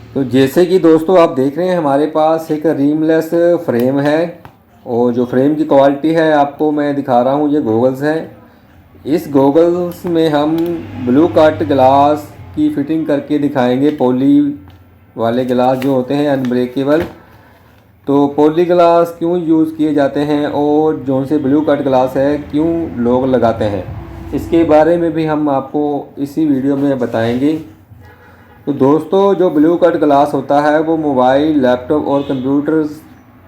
तो जैसे कि दोस्तों आप देख रहे हैं हमारे पास एक रिमलेस फ्रेम है और जो फ्रेम की क्वालिटी है आपको मैं दिखा रहा हूँ, ये गॉगल्स है। इस गॉगल्स में हम ब्लू कट ग्लास की फिटिंग करके दिखाएंगे, पॉली वाले ग्लास जो होते हैं अनब्रेकेबल। तो पॉली ग्लास क्यों यूज़ किए जाते हैं और जो से ब्लू कट ग्लास है क्यों लोग लगाते हैं, इसके बारे में भी हम आपको इसी वीडियो में बताएंगे। तो दोस्तों जो ब्लू कट ग्लास होता है वो मोबाइल, लैपटॉप और कंप्यूटर्स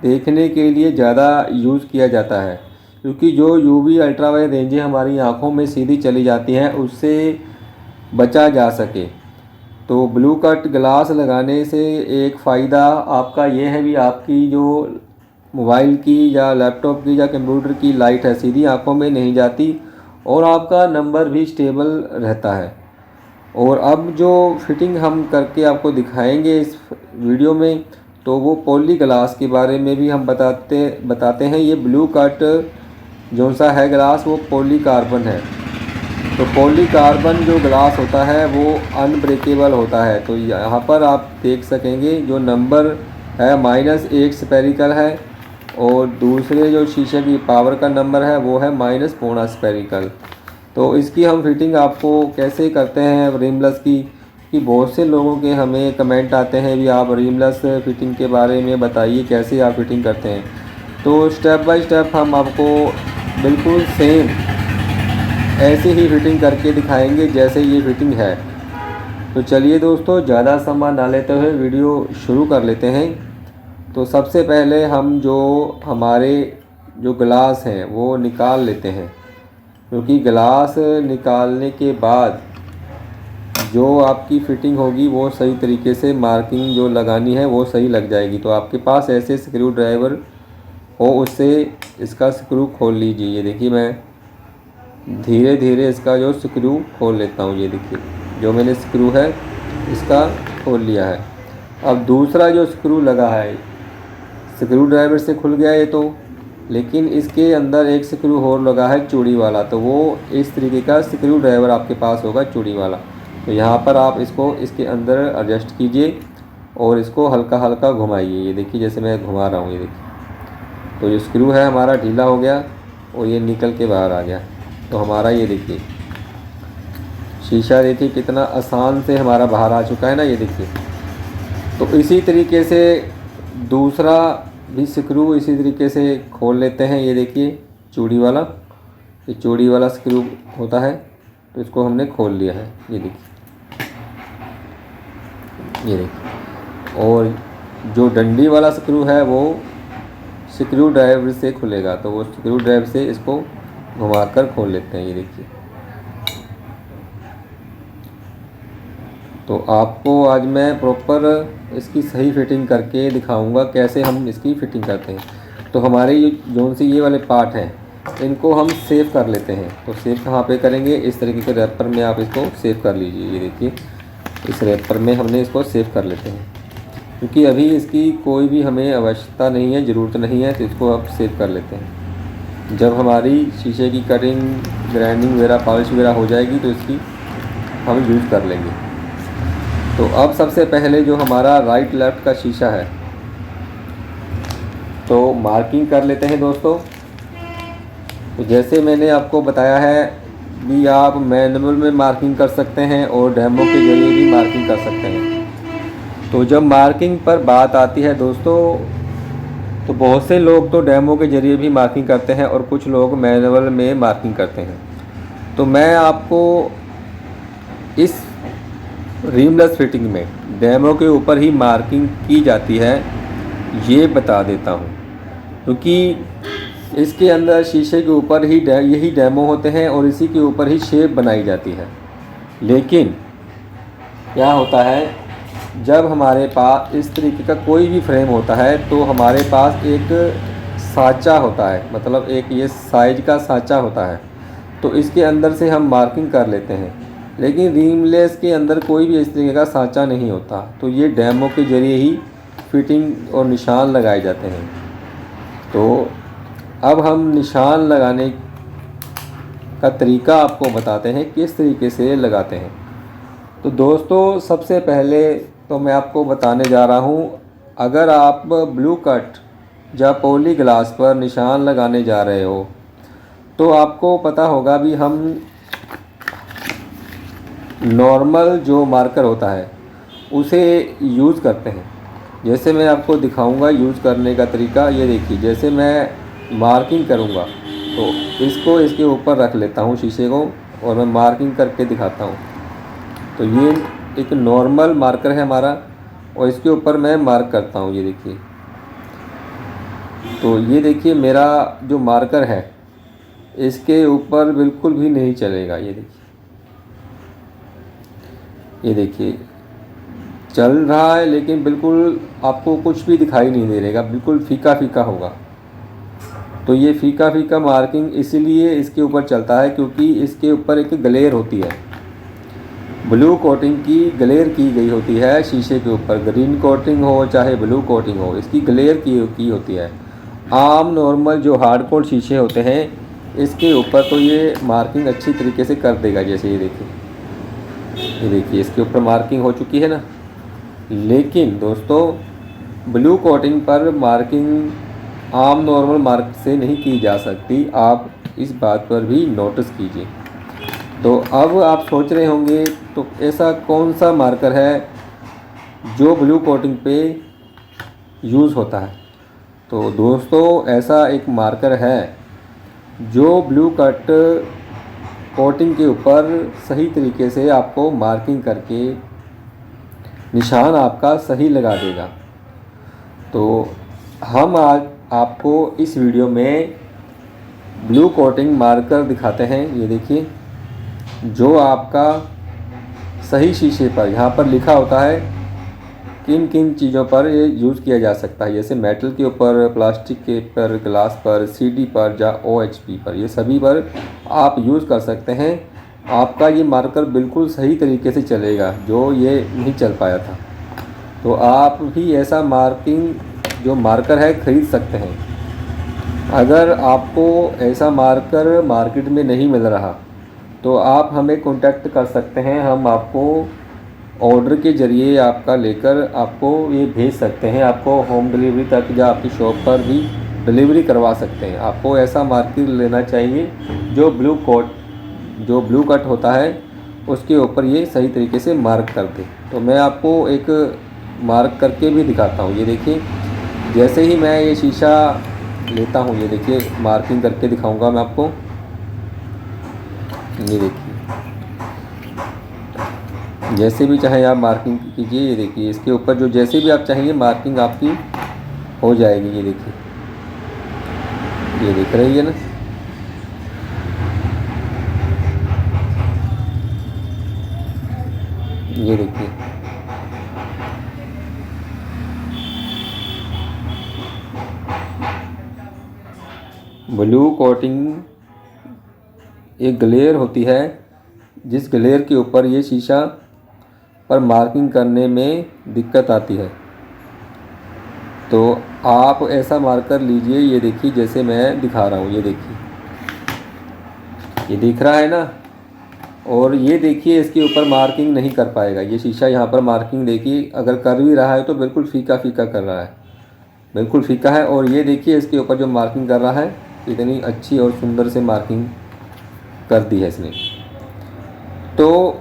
देखने के लिए ज़्यादा यूज़ किया जाता है, क्योंकि जो यूवी अल्ट्रावायलेट रेंजें हमारी आँखों में सीधी चली जाती हैं उससे बचा जा सके। तो ब्लू कट ग्लास लगाने से एक फ़ायदा आपका ये है भी आपकी जो मोबाइल की या लैपटॉप की या कंप्यूटर की लाइट है सीधी आँखों में नहीं जाती और आपका नंबर भी स्टेबल रहता है। और अब जो फिटिंग हम करके आपको दिखाएंगे इस वीडियो में, तो वो पॉली ग्लास के बारे में भी हम बताते हैं। ये ब्लू कट जो सा है ग्लास वो पॉलीकार्बन है। तो पॉलीकार्बन जो ग्लास होता है वो अनब्रेकेबल होता है। तो यहाँ पर आप देख सकेंगे जो नंबर है -1 स्फेरिकल है और दूसरे जो शीशे की पावर का नंबर है वो है -0.5 स्फेरिकल। तो इसकी हम फिटिंग आपको कैसे करते हैं रिमलेस की, कि बहुत से लोगों के हमें कमेंट आते हैं भी आप रिमलेस फिटिंग के बारे में बताइए कैसे आप फिटिंग करते हैं। तो स्टेप बाय स्टेप हम आपको बिल्कुल सेम ऐसे ही फिटिंग करके दिखाएंगे जैसे ये फिटिंग है। तो चलिए दोस्तों ज़्यादा समय ना लेते हुए वीडियो शुरू कर लेते हैं। तो सबसे पहले हम जो हमारे जो ग्लास हैं वो निकाल लेते हैं, क्योंकि ग्लास निकालने के बाद जो आपकी फ़िटिंग होगी वो सही तरीके से मार्किंग जो लगानी है वो सही लग जाएगी। तो आपके पास ऐसे स्क्रू ड्राइवर हो उससे इसका स्क्रू खोल लीजिए। ये देखिए मैं धीरे धीरे इसका जो स्क्रू खोल लेता हूँ। ये देखिए जो मैंने स्क्रू है इसका खोल लिया है। अब दूसरा जो स्क्रू लगा है स्क्रू ड्राइवर से खुल गया ये तो, लेकिन इसके अंदर एक स्क्रू और लगा है चूड़ी वाला। तो वो इस तरीके का स्क्रू ड्राइवर आपके पास होगा चूड़ी वाला। तो यहाँ पर आप इसको इसके अंदर एडजस्ट कीजिए और इसको हल्का हल्का घुमाइए। ये देखिए जैसे मैं घुमा रहा हूँ, ये देखिए तो ये स्क्रू है हमारा ढीला हो गया और ये निकल के बाहर आ गया। तो हमारा ये देखिए शीशा देखिए कितना आसान से हमारा बाहर आ चुका है ना, ये देखिए। तो इसी तरीके से दूसरा भी स्क्रू इसी तरीके से खोल लेते हैं। ये देखिए चूड़ी वाला, ये चूड़ी वाला स्क्रू होता है तो इसको हमने खोल लिया है। ये देखिए और जो डंडी वाला स्क्रू है वो स्क्रू ड्राइवर से खुलेगा। तो वो स्क्रू ड्राइवर से इसको घुमाकर खोल लेते हैं। ये देखिए तो आपको आज मैं प्रॉपर इसकी सही फिटिंग करके दिखाऊंगा कैसे हम इसकी फ़िटिंग करते हैं। तो हमारे जो सी ये वाले पार्ट हैं इनको हम सेव कर लेते हैं। तो सेव कहाँ पे करेंगे, इस तरीके के रैपर में आप इसको सेव कर लीजिए। ये देखिए इस रैपर में हमने इसको सेव कर लेते हैं, क्योंकि अभी इसकी कोई भी हमें आवश्यकता नहीं है, ज़रूरत नहीं है। तो इसको आप सेव कर लेते हैं। जब हमारी शीशे की कटिंग, ग्राइंडिंग वगैरह, पॉलिश वगैरह हो जाएगी तो इसकी हम यूज़ कर लेंगे। तो अब सबसे पहले जो हमारा राइट लेफ़्ट का शीशा है तो मार्किंग कर लेते हैं दोस्तों। तो जैसे मैंने आपको बताया है भी आप मैनुअल में मार्किंग कर सकते हैं और डेमो के ज़रिए भी मार्किंग कर सकते हैं। तो जब मार्किंग पर बात आती है दोस्तों, तो बहुत से लोग तो डेमो के ज़रिए भी मार्किंग करते हैं और कुछ लोग मैनुअल में मार्किंग करते हैं। तो मैं आपको इस रिमलेस फिटिंग में डेमो के ऊपर ही मार्किंग की जाती है ये बता देता हूँ, क्योंकि इसके अंदर शीशे के ऊपर ही यही डेमो होते हैं और इसी के ऊपर ही शेप बनाई जाती है। लेकिन क्या होता है, जब हमारे पास इस तरीके का कोई भी फ्रेम होता है तो हमारे पास एक साँचा होता है, मतलब एक ये साइज का साँचा होता है। तो इसके अंदर से हम मार्किंग कर लेते हैं। लेकिन रिमलेस के अंदर कोई भी इस तरीके का साँचा नहीं होता। तो ये डेमो के ज़रिए ही फिटिंग और निशान लगाए जाते हैं। तो अब हम निशान लगाने का तरीका आपको बताते हैं किस तरीके से लगाते हैं। तो दोस्तों सबसे पहले तो मैं आपको बताने जा रहा हूँ, अगर आप ब्लू कट या पॉली ग्लास पर निशान लगाने जा रहे हो तो आपको पता होगा भी हम नॉर्मल जो मार्कर होता है उसे यूज़ करते हैं। जैसे मैं आपको दिखाऊंगा यूज़ करने का तरीका। ये देखिए, जैसे मैं मार्किंग करूंगा तो इसको इसके ऊपर रख लेता हूँ शीशे को, और मैं मार्किंग करके दिखाता हूँ। तो ये एक नॉर्मल मार्कर है हमारा, और इसके ऊपर मैं मार्क करता हूँ। ये देखिए, तो ये देखिए मेरा जो मार्कर है इसके ऊपर बिल्कुल भी नहीं चलेगा। ये देखिए चल रहा है, लेकिन बिल्कुल आपको कुछ भी दिखाई नहीं दे रहेगा, बिल्कुल फीका फीका होगा। तो ये फीका फीका मार्किंग इसीलिए इसके ऊपर चलता है क्योंकि इसके ऊपर एक ग्लेयर होती है, ब्लू कोटिंग की ग्लेयर की गई होती है शीशे के ऊपर। ग्रीन कोटिंग हो चाहे ब्लू कोटिंग हो, इसकी ग्लेयर की होती है। आम नॉर्मल जो हार्डकोर शीशे होते हैं इसके ऊपर तो ये मार्किंग अच्छी तरीके से कर देगा। जैसे ये देखिए इसके ऊपर मार्किंग हो चुकी है ना। लेकिन दोस्तों, ब्लू कोटिंग पर मार्किंग आम नॉर्मल मार्क से नहीं की जा सकती, आप इस बात पर भी नोटिस कीजिए। तो अब आप सोच रहे होंगे तो ऐसा कौन सा मार्कर है जो ब्लू कोटिंग पे यूज़ होता है। तो दोस्तों, ऐसा एक मार्कर है जो ब्लू कट कोटिंग के ऊपर सही तरीके से आपको मार्किंग करके निशान आपका सही लगा देगा। तो हम आज आपको इस वीडियो में ब्लू कोटिंग मार्कर दिखाते हैं। ये देखिए, जो आपका सही शीशे पर यहाँ पर लिखा होता है किन किन चीज़ों पर ये यूज़ किया जा सकता है। जैसे मेटल के ऊपर, प्लास्टिक के पर, ग्लास पर, सीडी पर या OHP पर, ये सभी पर आप यूज़ कर सकते हैं। आपका ये मार्कर बिल्कुल सही तरीके से चलेगा, जो ये नहीं चल पाया था। तो आप भी ऐसा जो मार्कर है ख़रीद सकते हैं। अगर आपको ऐसा मार्कर मार्केट में नहीं मिल रहा तो आप हमें कांटेक्ट कर सकते हैं। हम आपको ऑर्डर के ज़रिए आपका लेकर आपको ये भेज सकते हैं। आपको होम डिलीवरी तक या आपकी शॉप पर भी डिलीवरी करवा सकते हैं। आपको ऐसा मार्कर लेना चाहिए जो ब्लू कट होता है उसके ऊपर ये सही तरीके से मार्क कर दे। तो मैं आपको एक मार्क करके भी दिखाता हूँ। ये देखिए, जैसे ही मैं ये शीशा लेता हूँ, ये देखिए मार्किंग करके दिखाऊंगा मैं आपको। ये देखिए, जैसे भी चाहे आप मार्किंग कीजिए। ये देखिए, इसके ऊपर जो जैसे भी आप चाहेंगे मार्किंग आपकी हो जाएगी। ये देखिए, ये दिख रही है ना। ये देखिए, ब्लू कोटिंग एक ग्लेयर होती है, जिस ग्लेयर के ऊपर ये शीशा पर मार्किंग करने में दिक्कत आती है। तो आप ऐसा मार्कर लीजिए। ये देखिए, जैसे मैं दिखा रहा हूँ। ये देखिए, ये दिख रहा है ना। और ये देखिए, इसके ऊपर मार्किंग नहीं कर पाएगा ये शीशा। यहाँ पर मार्किंग देखिए, अगर कर भी रहा है तो बिल्कुल फीका फीका कर रहा है, बिल्कुल फीका है। और ये देखिए, इसके ऊपर जो मार्किंग कर रहा है इतनी अच्छी और सुंदर से मार्किंग कर दी है इसने। तो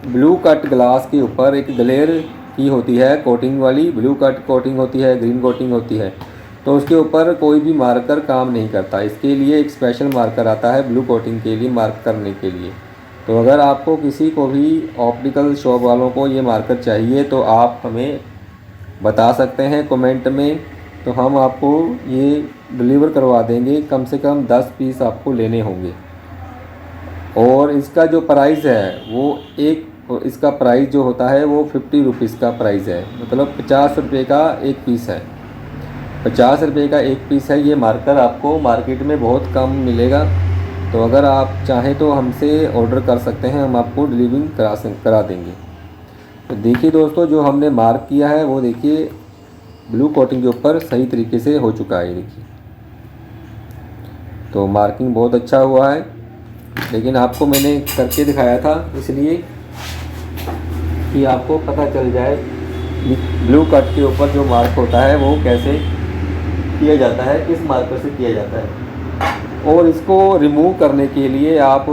ब्लू कट ग्लास के ऊपर एक ग्लेयर की होती है कोटिंग वाली, ब्लू कट कोटिंग होती है, ग्रीन कोटिंग होती है। तो उसके ऊपर कोई भी मार्कर काम नहीं करता। इसके लिए एक स्पेशल मार्कर आता है ब्लू कोटिंग के लिए, मार्क करने के लिए। तो अगर आपको किसी को भी ऑप्टिकल शॉप वालों को ये मार्कर चाहिए तो आप हमें बता सकते हैं कमेंट में, तो हम आपको ये डिलीवर करवा देंगे। कम से कम 10 पीस आपको लेने होंगे। और इसका जो प्राइस है इसका प्राइस जो होता है वो 50 रुपीज़ का प्राइस है, मतलब 50 रुपये का एक पीस है। 50 रुपये का एक पीस है ये मार्कर। आपको मार्केट में बहुत कम मिलेगा। तो अगर आप चाहें तो हमसे ऑर्डर कर सकते हैं, हम आपको डिलीवरी करा देंगे। तो देखिए दोस्तों, जो हमने मार्क किया है वो देखिए ब्लू कोटिंग के ऊपर सही तरीके से हो चुका है। देखिए, तो मार्किंग बहुत अच्छा हुआ है। लेकिन आपको मैंने करके दिखाया था इसलिए कि आपको पता चल जाए ब्लू कट के ऊपर जो मार्क होता है वो कैसे किया जाता है, किस मार्कर से किया जाता है। और इसको रिमूव करने के लिए आप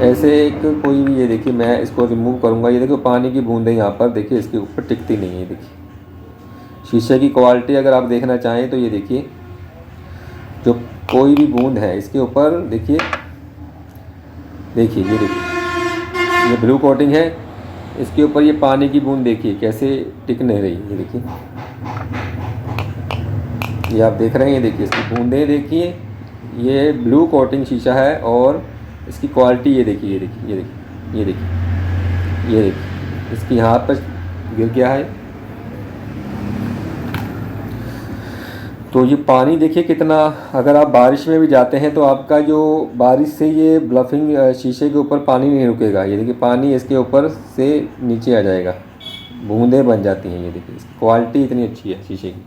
ऐसे एक कोई भी, ये देखिए मैं इसको रिमूव करूँगा, ये देखिए पानी की बूंदें यहाँ पर देखिए इसके ऊपर टिकती नहीं है। देखिए शीशे की क्वालिटी अगर आप देखना चाहें तो ये देखिए जो कोई भी बूंद है इसके ऊपर देखिए, देखिए ये देखिए ये ब्लू कोटिंग है, इसके ऊपर ये पानी की बूंद देखिए कैसे टिक नहीं रही। ये देखिए, ये आप देख रहे हैं, ये देखिए इसकी बूंदें देखिए, ये ब्लू कोटिंग शीशा है और इसकी क्वालिटी ये देखिए, ये देखिए, ये देखिए, ये देखिए, ये देखिए इसकी हाथ पर गिर गया है। तो ये पानी देखिए कितना, अगर आप बारिश में भी जाते हैं तो आपका जो बारिश से ये ब्लफिंग शीशे के ऊपर पानी नहीं रुकेगा। ये देखिए पानी इसके ऊपर से नीचे आ जाएगा, बूंदें बन जाती हैं। ये देखिए इसकी क्वालिटी इतनी अच्छी है शीशे की।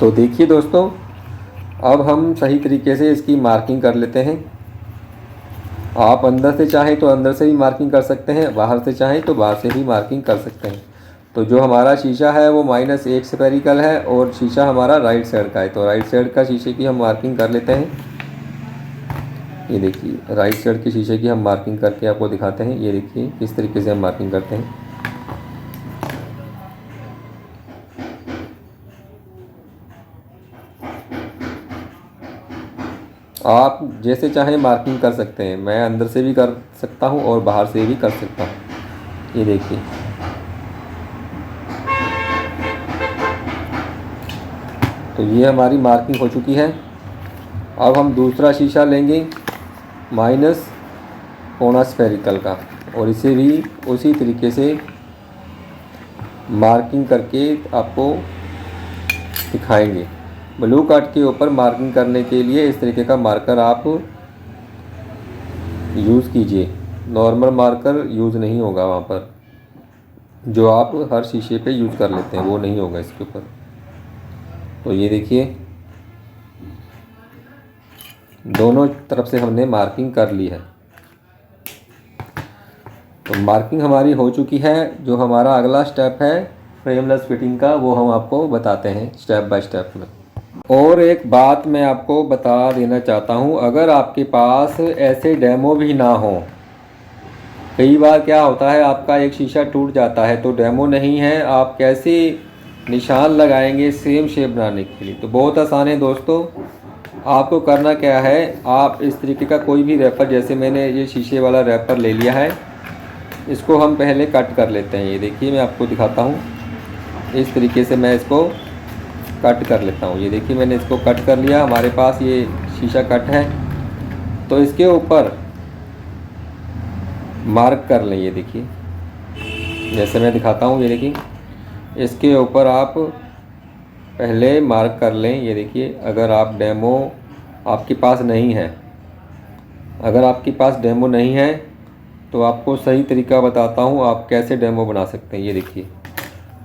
तो देखिए दोस्तों, अब हम सही तरीके से इसकी मार्किंग कर लेते हैं। आप अंदर से चाहें तो अंदर से भी मार्किंग कर सकते हैं, बाहर से चाहें तो बाहर से भी मार्किंग कर सकते हैं। तो जो हमारा शीशा है वो -1 स्फेरिकल है और शीशा हमारा राइट साइड का है। तो राइट साइड का शीशे की हम मार्किंग कर लेते हैं। ये देखिए राइट साइड के शीशे की हम मार्किंग करके आपको दिखाते हैं। ये देखिए किस तरीके से हम मार्किंग करते हैं। आप जैसे चाहें मार्किंग कर सकते हैं, मैं अंदर से भी कर सकता हूं और बाहर से भी कर सकता हूं। ये देखिए, तो ये हमारी मार्किंग हो चुकी है। अब हम दूसरा शीशा लेंगे -1 स्फेरिकल का और इसे भी उसी तरीके से मार्किंग करके आपको दिखाएंगे। ब्लू कट के ऊपर मार्किंग करने के लिए इस तरीके का मार्कर आप यूज़ कीजिए, नॉर्मल मार्कर यूज़ नहीं होगा वहाँ पर, जो आप हर शीशे पे यूज़ कर लेते हैं वो नहीं होगा इसके ऊपर। तो ये देखिए दोनों तरफ से हमने मार्किंग कर ली है। तो मार्किंग हमारी हो चुकी है। जो हमारा अगला स्टेप है फ्रेमलेस फिटिंग का, वो हम आपको बताते हैं स्टेप बाय स्टेप में। और एक बात मैं आपको बता देना चाहता हूँ, अगर आपके पास ऐसे डेमो भी ना हो, कई बार क्या होता है आपका एक शीशा टूट जाता है तो डेमो नहीं है, आप कैसे निशान लगाएंगे सेम शेप बनाने के लिए। तो बहुत आसान है दोस्तों, आपको करना क्या है, आप इस तरीके का कोई भी रैपर, जैसे मैंने ये शीशे वाला रैपर ले लिया है, इसको हम पहले कट कर लेते हैं। ये देखिए मैं आपको दिखाता हूँ, इस तरीके से मैं इसको कट कर लेता हूँ। ये देखिए मैंने इसको कट कर लिया, हमारे पास ये शीशा कट है। तो इसके ऊपर मार्क कर लें। ये देखिए जैसे मैं दिखाता हूँ, ये देखिए इसके ऊपर आप पहले मार्क कर लें। ये देखिए अगर आप डेमो आपके पास नहीं है, अगर आपके पास डेमो नहीं है तो आपको सही तरीका बताता हूँ आप कैसे डेमो बना सकते हैं। ये देखिए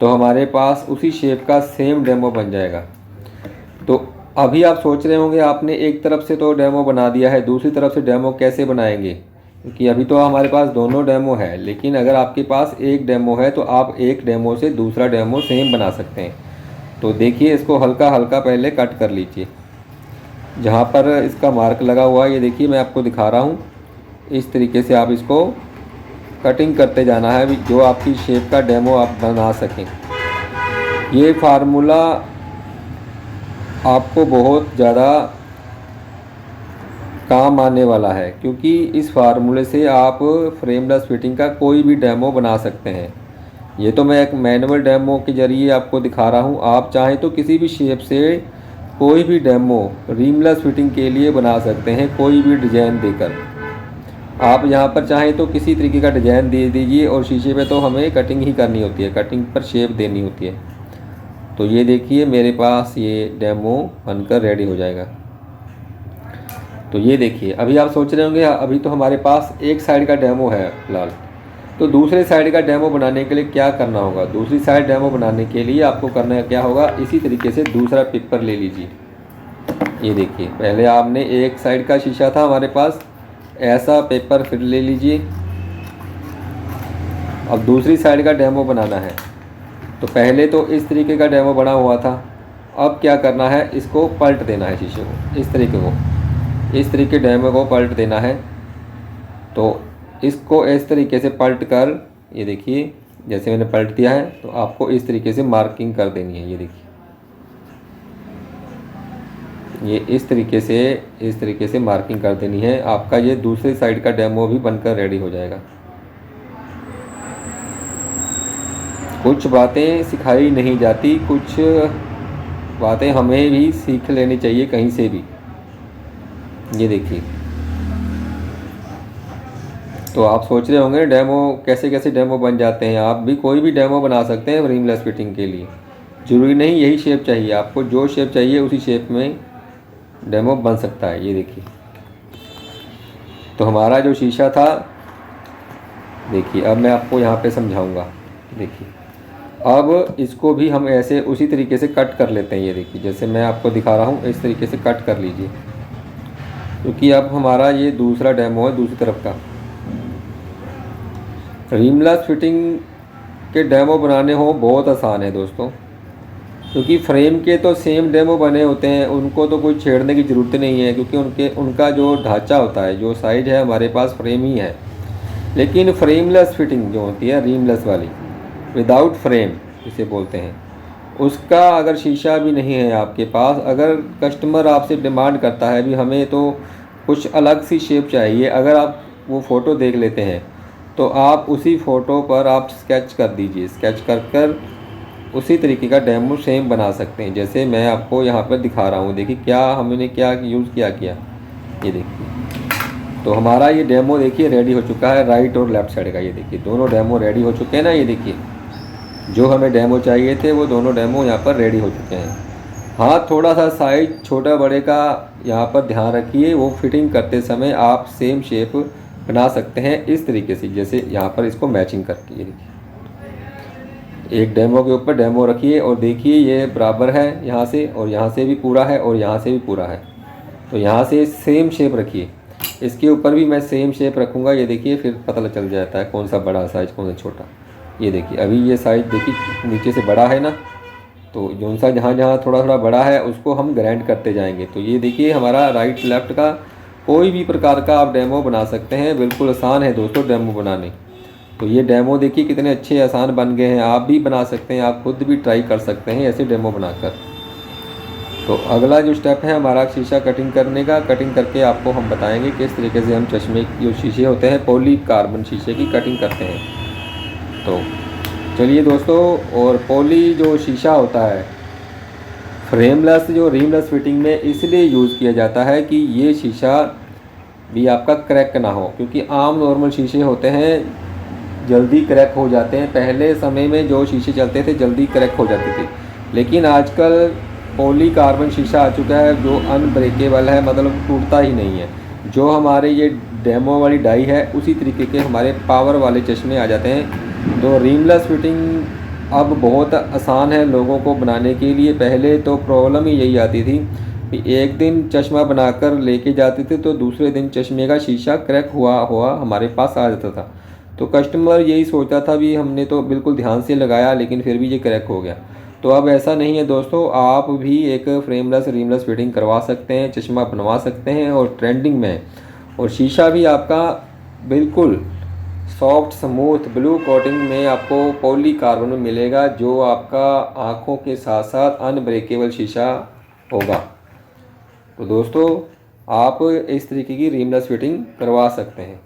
तो हमारे पास उसी शेप का सेम डेमो बन जाएगा। तो अभी आप सोच रहे होंगे आपने एक तरफ से तो डेमो बना दिया है, दूसरी तरफ से डेमो कैसे बनाएंगे, क्योंकि अभी तो हमारे पास दोनों डेमो है। लेकिन अगर आपके पास एक डेमो है तो आप एक डेमो से दूसरा डेमो सेम बना सकते हैं। तो देखिए इसको हल्का हल्का पहले कट कर लीजिए, जहाँ पर इसका मार्क लगा हुआ है। ये देखिए मैं आपको दिखा रहा हूँ, इस तरीके से आप इसको कटिंग करते जाना है जो आपकी शेप का डेमो आप बना सकें। ये फार्मूला आपको बहुत ज़्यादा काम आने वाला है, क्योंकि इस फार्मूले से आप फ्रेमलेस फिटिंग का कोई भी डेमो बना सकते हैं। ये तो मैं एक मैनुअल डेमो के ज़रिए आपको दिखा रहा हूँ, आप चाहें तो किसी भी शेप से कोई भी डेमो रीमलेस फिटिंग के लिए बना सकते हैं, कोई भी डिज़ाइन देकर। आप यहाँ पर चाहें तो किसी तरीके का डिज़ाइन दे दीजिए, और शीशे पे तो हमें कटिंग ही करनी होती है, कटिंग पर शेप देनी होती है। तो ये देखिए मेरे पास ये डेमो बनकर रेडी हो जाएगा। तो ये देखिए अभी आप सोच रहे होंगे अभी तो हमारे पास एक साइड का डेमो है फिलहाल, तो दूसरे साइड का डेमो बनाने के लिए क्या करना होगा। दूसरी साइड डेमो बनाने के लिए आपको करना क्या होगा, इसी तरीके से दूसरा पेपर ले लीजिए। ये देखिए पहले आपने एक साइड का शीशा था हमारे पास, ऐसा पेपर फिर ले लीजिए अब दूसरी साइड का डेमो बनाना है। तो पहले तो इस तरीके का डेमो बना हुआ था, अब क्या करना है, इसको पलट देना है शीशे को, इस तरीके डेमो को पलट देना है। तो इसको इस तरीके से पलट कर, ये देखिए जैसे मैंने पलट दिया है, तो आपको इस तरीके से मार्किंग कर देनी है। ये देखिए, ये इस तरीके से मार्किंग कर देनी है। आपका ये दूसरी साइड का डेमो भी बनकर रेडी हो जाएगा। कुछ बातें सिखाई नहीं जाती, कुछ बातें हमें भी सीख लेनी चाहिए कहीं से भी। ये देखिए, तो आप सोच रहे होंगे डेमो कैसे कैसे डेमो बन जाते हैं। आप भी कोई भी डेमो बना सकते हैं रिमलेस फिटिंग के लिए। ज़रूरी नहीं यही शेप चाहिए, आपको जो शेप चाहिए उसी शेप में डेमो बन सकता है। ये देखिए, तो हमारा जो शीशा था, देखिए अब मैं आपको यहाँ पे समझाऊंगा। देखिए, अब इसको भी हम ऐसे उसी तरीके से कट कर लेते हैं। ये देखिए, जैसे मैं आपको दिखा रहा हूँ इस तरीके से कट कर लीजिए, क्योंकि अब हमारा ये दूसरा डेमो है दूसरी तरफ का। रिमलेस फिटिंग के डेमो बनाने हो बहुत आसान है दोस्तों, क्योंकि फ्रेम के तो सेम डेमो बने होते हैं, उनको तो कोई छेड़ने की ज़रूरत नहीं है, क्योंकि उनका जो ढांचा होता है, जो साइज है, हमारे पास फ्रेम ही है। लेकिन फ्रेमलेस फिटिंग जो होती है, रिमलेस वाली, विदाउट फ्रेम इसे बोलते हैं, उसका अगर शीशा भी नहीं है आपके पास, अगर कस्टमर आपसे डिमांड करता है भी हमें तो कुछ अलग सी शेप चाहिए, अगर आप वो फ़ोटो देख लेते हैं तो आप उसी फ़ोटो पर आप स्केच कर दीजिए, स्केच कर उसी तरीके का डेमो सेम बना सकते हैं। जैसे मैं आपको यहाँ पर दिखा रहा हूँ, देखिए क्या हमने क्या यूज़ किया। ये देखिए, तो हमारा ये डेमो देखिए रेडी हो चुका है, राइट और लेफ़्ट साइड का। ये देखिए, दोनों डेमो रेडी हो चुके हैं ना। ये देखिए, जो हमें डेमो चाहिए थे वो दोनों डेमो यहाँ पर रेडी हो चुके हैं। हाँ, थोड़ा सा साइज छोटा बड़े का यहाँ पर ध्यान रखिए, वो फिटिंग करते समय आप सेम शेप बना सकते हैं इस तरीके से, जैसे यहाँ पर इसको मैचिंग करके। ये देखिए, एक डेमो के ऊपर डेमो रखिए और देखिए ये बराबर है यहाँ से, और यहाँ से भी पूरा है और यहाँ से भी पूरा है। तो यहाँ से सेम शेप रखिए, इसके ऊपर भी मैं सेम शेप रखूँगा। ये देखिए, फिर पता चल जाता है कौन सा बड़ा साइज़ कौन सा छोटा। ये देखिए, अभी ये साइज़ देखिए नीचे से बड़ा है ना, तो जौन सा जहाँ जहाँ थोड़ा थोड़ा बड़ा है उसको हम ग्राइंड करते जाएंगे। तो ये देखिए, हमारा राइट लेफ़्ट का कोई भी प्रकार का आप डेमो बना सकते हैं। बिल्कुल आसान है दोस्तों डेमो बनाने। तो ये डेमो देखिए कितने अच्छे आसान बन गए हैं, आप भी बना सकते हैं, आप खुद भी ट्राई कर सकते हैं ऐसे डेमो बनाकर। तो अगला जो स्टेप है हमारा शीशा कटिंग करने का, कटिंग करके आपको हम बताएंगे किस तरीके से हम चश्मे जो शीशे होते हैं पॉलीकार्बन शीशे की कटिंग करते हैं। तो चलिए दोस्तों, और पॉली जो शीशा होता है फ्रेमलेस जो रिमलेस फिटिंग में इसलिए यूज़ किया जाता है कि ये शीशा भी आपका क्रैक ना हो, क्योंकि आम नॉर्मल शीशे होते हैं जल्दी क्रैक हो जाते हैं। पहले समय में जो शीशे चलते थे जल्दी क्रैक हो जाते थे, लेकिन आजकल पॉलीकार्बन शीशा आ चुका है जो अनब्रेकेबल है, मतलब टूटता ही नहीं है। जो हमारे ये डेमो वाली डाई है उसी तरीके के हमारे पावर वाले चश्मे आ जाते हैं। तो रिमलेस फिटिंग अब बहुत आसान है लोगों को बनाने के लिए। पहले तो प्रॉब्लम ही यही आती थी कि एक दिन चश्मा बनाकर लेके जाते थे तो दूसरे दिन चश्मे का शीशा क्रैक हुआ हमारे पास आ जाता था। तो कस्टमर यही सोचता था भी हमने तो बिल्कुल ध्यान से लगाया लेकिन फिर भी ये क्रैक हो गया। तो अब ऐसा नहीं है दोस्तों, आप भी एक फ्रेमलेस रिमलेस फिटिंग करवा सकते हैं, चश्मा बनवा सकते हैं और ट्रेंडिंग में है। और शीशा भी आपका बिल्कुल सॉफ्ट स्मूथ ब्लू कोटिंग में आपको पॉलीकार्बन में मिलेगा, जो आपका आँखों के साथ साथ अनब्रेकेबल शीशा होगा। तो दोस्तों, आप इस तरीके की रिमलेस फिटिंग करवा सकते हैं।